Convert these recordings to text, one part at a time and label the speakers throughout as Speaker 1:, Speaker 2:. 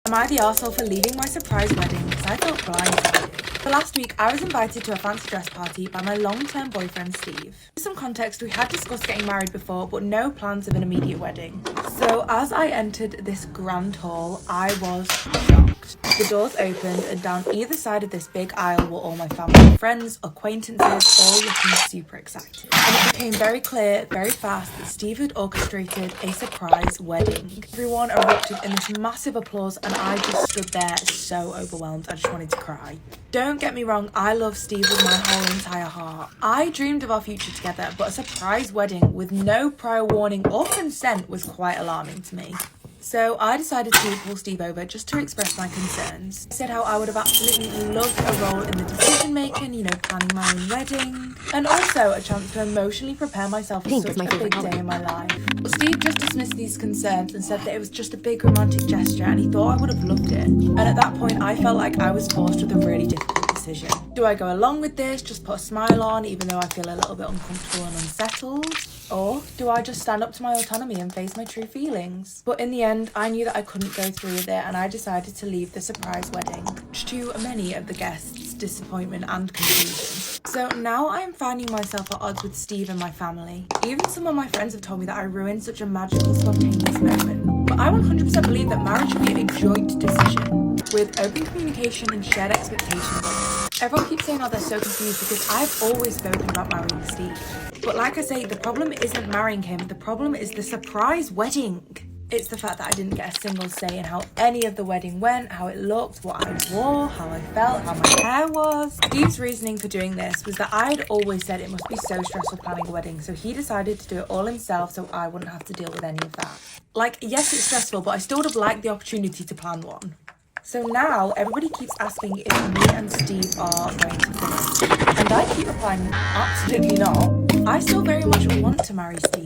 Speaker 1: Am I the arsehole for leaving my surprise wedding because I felt blindsided? For last week, I was invited to a fancy dress party by my long-term boyfriend, Steve. For some context, we had discussed getting married before, but no plans of an immediate wedding. So as I entered this grand hall, I was shocked. The doors opened and down either side of this big aisle were all my family, friends, acquaintances, all looking super excited. And it became very clear, very fast, that Steve had orchestrated a surprise wedding. Everyone erupted in this massive applause and I just stood there so overwhelmed. I just wanted to cry. Don't get me wrong, I love Steve with my whole entire heart. I dreamed of our future together, but a surprise wedding with no prior warning or consent was quite alarming to me. So I decided to call Steve over just to express my concerns. I said how I would have absolutely loved a role in the decision making, planning my own wedding, and also a chance to emotionally prepare myself for such a big day in my life. But Steve just dismissed these concerns and said that it was just a big romantic gesture and he thought I would have loved it. And at that point I felt like I was forced with a really difficult decision. Do I go along with this, just put a smile on even though I feel a little bit uncomfortable and unsettled? Or do I just stand up to my autonomy and face my true feelings? But in the end, I knew that I couldn't go through with it and I decided to leave the surprise wedding, much to many of the guests' disappointment and confusion. So now I'm finding myself at odds with Steve and my family. Even some of my friends have told me that I ruined such a magical, spontaneous moment. But I 100% believe that marriage should be a joint decision, with open communication and shared expectations. Everyone keeps saying, oh, they're so confused because I've always spoken about marrying Steve. But like I say, the problem isn't marrying him, the problem is the surprise wedding. It's the fact that I didn't get a single say in how any of the wedding went, how it looked, what I wore, how I felt, how my hair was. Steve's reasoning for doing this was that I'd always said it must be so stressful planning a wedding, so he decided to do it all himself so I wouldn't have to deal with any of that. Like, yes, it's stressful, but I still would have liked the opportunity to plan one. So now everybody keeps asking if me and Steve are going to finish. And I keep replying, absolutely not. I still very much want to marry Steve.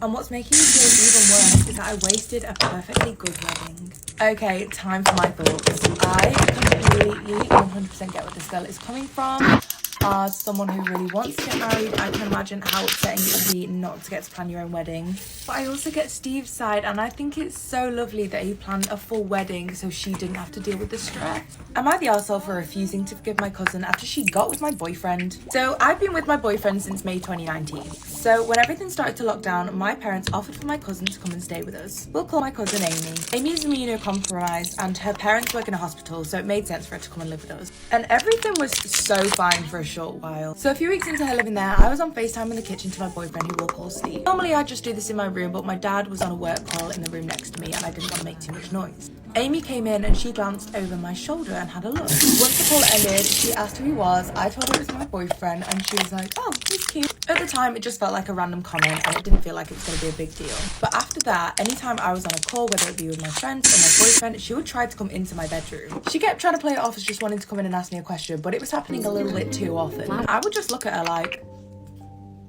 Speaker 1: And what's making me feel even worse is that I wasted a perfectly good wedding. Okay, time for my thoughts. I completely 100% get where this girl is coming from. As someone who really wants to get married, I can imagine how upsetting it would be not to get to plan your own wedding. But I also get Steve's side, and I think it's so lovely that he planned a full wedding so she didn't have to deal with the stress. Am I the arsehole for refusing to forgive my cousin after she got with my boyfriend? So I've been with my boyfriend since May 2019. So when everything started to lock down, my parents offered for my cousin to come and stay with us. We'll call my cousin Amy. Amy is immunocompromised and her parents work in a hospital, so it made sense for her to come and live with us. And everything was so fine for a short while. So a few weeks into her living there, I was on FaceTime in the kitchen to my boyfriend, who we'll call Steve. Normally I'd just do this in my room, but my dad was on a work call in the room next to me and I didn't want to make too much noise. Amy came in and she glanced over my shoulder and had a look. Once the call ended, she asked who he was. I told her it was my boyfriend and she was like, oh, he's cute. At the time, it just felt like a random comment and it didn't feel like it was going to be a big deal. But after that, anytime I was on a call, whether it be with my friends or my boyfriend, she would try to come into my bedroom. She kept trying to play it off as just wanting to come in and ask me a question, but it was happening a little bit too often. I would just look at her like,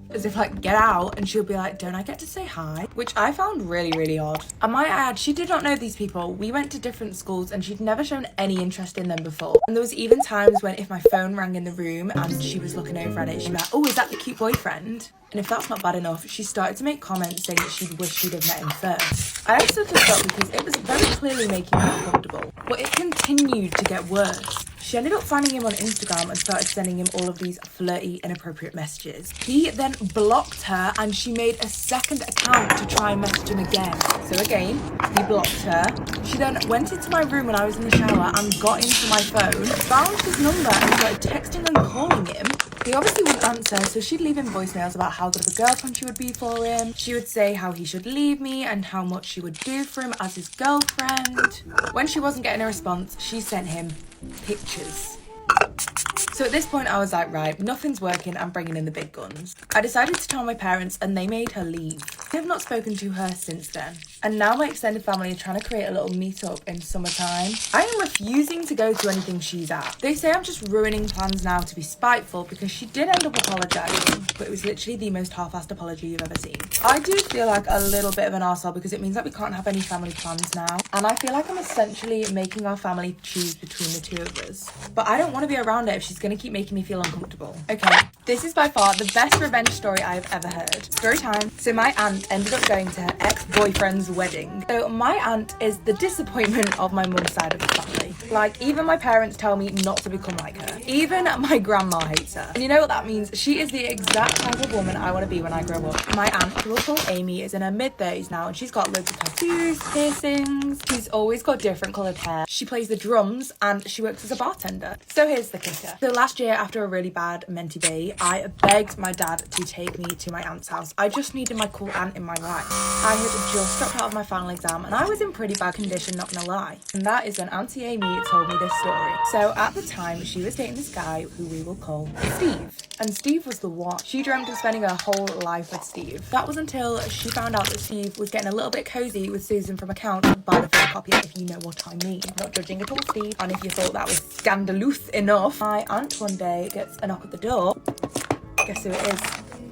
Speaker 1: as if like, get out, and she'll be like, don't I get to say hi? Which I found really, really odd. I might add, she did not know these people. We went to different schools and she'd never shown any interest in them before. And there was even times when if my phone rang in the room and she was looking over at it, she'd be like, oh, is that the cute boyfriend? And if that's not bad enough, she started to make comments saying that she'd wish she'd have met him first. I actually took up because it was very clearly making me uncomfortable. But it continued to get worse. She ended up finding him on Instagram and started sending him all of these flirty, inappropriate messages. He then blocked her and she made a second account to try and message him again. So again, he blocked her. She then went into my room when I was in the shower and got into my phone, found his number and started texting and calling him. He obviously wouldn't answer, so she'd leave him voicemails about how good of a girlfriend she would be for him. She would say how he should leave me and how much she would do for him as his girlfriend. When she wasn't getting a response, she sent him pictures. So at this point I was like, right, nothing's working, I'm bringing in the big guns. I decided to tell my parents and they made her leave. I have not spoken to her since then. And now my extended family are trying to create a little meetup in summertime. I am refusing to go to anything she's at. They say I'm just ruining plans now to be spiteful because she did end up apologising, but it was literally the most half-assed apology you've ever seen. I do feel like a little bit of an arsehole because it means that we can't have any family plans now. And I feel like I'm essentially making our family choose between the two of us. But I don't want to be around her if she's going to keep making me feel uncomfortable. Okay, This is by far the best revenge story I've ever heard. Story time. So my aunt ended up going to her ex-boyfriend's wedding. So my aunt is the disappointment of my mum's side of the family. Like, even my parents tell me not to become like her. Even my grandma hates her. And you know what that means? She is the exact type of woman I want to be when I grow up. My aunt, who we'll call Amy, is in her mid-30s now, and she's got loads of tattoos, piercings. She's always got different coloured hair. She plays the drums and she works as a bartender. So here's the kicker. So last year, after a really bad mentee day, I begged my dad to take me to my aunt's house. I just needed my cool aunt in my life. I had just dropped out of my final exam and I was in pretty bad condition, not gonna lie. And that is when Auntie Amy told me this story. So at the time, she was dating this guy who we will call Steve. And Steve was the one. She dreamt of spending her whole life with Steve. That was until she found out that Steve was getting a little bit cozy with Susan from account by the photocopier, if you know what I mean. Not judging at all, Steve. And if you thought that was scandalous enough, my aunt one day gets a knock at the door. Guess who it is?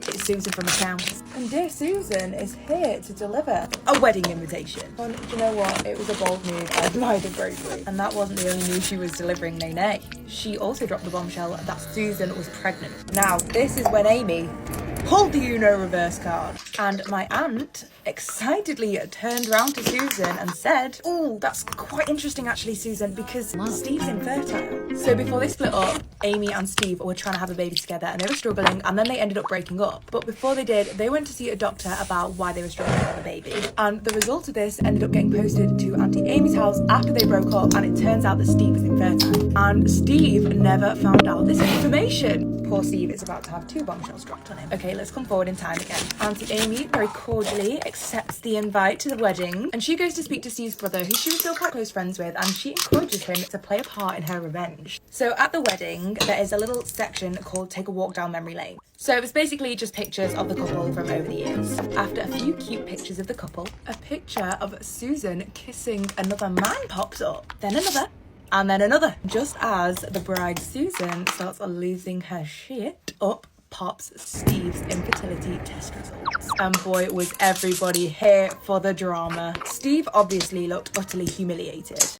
Speaker 1: It's Susan from accounts. And dear Susan is here to deliver a wedding invitation. And do you know what? It was a bold move. I admired it greatly. And that wasn't the only news she was delivering, nay. She also dropped the bombshell that Susan was pregnant. Now, this is when Amy pulled the Uno reverse card. And my aunt excitedly turned around to Susan and said, "Oh, that's quite interesting actually, Susan, because Steve's infertile." So before they split up, Amy and Steve were trying to have a baby together and they were struggling, and then they ended up breaking up. But before they did, they went to see a doctor about why they were struggling with the baby. And the result of this ended up getting posted to Auntie Amy's house after they broke up, and it turns out that Steve was infertile. And Steve never found out this information. Poor Steve is about to have 2 bombshells dropped on him. Okay, let's come forward in time again. Auntie Amy very cordially accepts the invite to the wedding, and she goes to speak to Steve's brother, who she was still quite close friends with, and she encourages him to play a part in her revenge. So at the wedding, there is a little section called Take a Walk Down Memory Lane. So it was basically just pictures of the couple from over the years. After a few cute pictures of the couple, a picture of Susan kissing another man pops up, then another, and then another. Just as the bride Susan starts losing her shit, up pops Steve's infertility test results. And boy, was everybody here for the drama. Steve obviously looked utterly humiliated.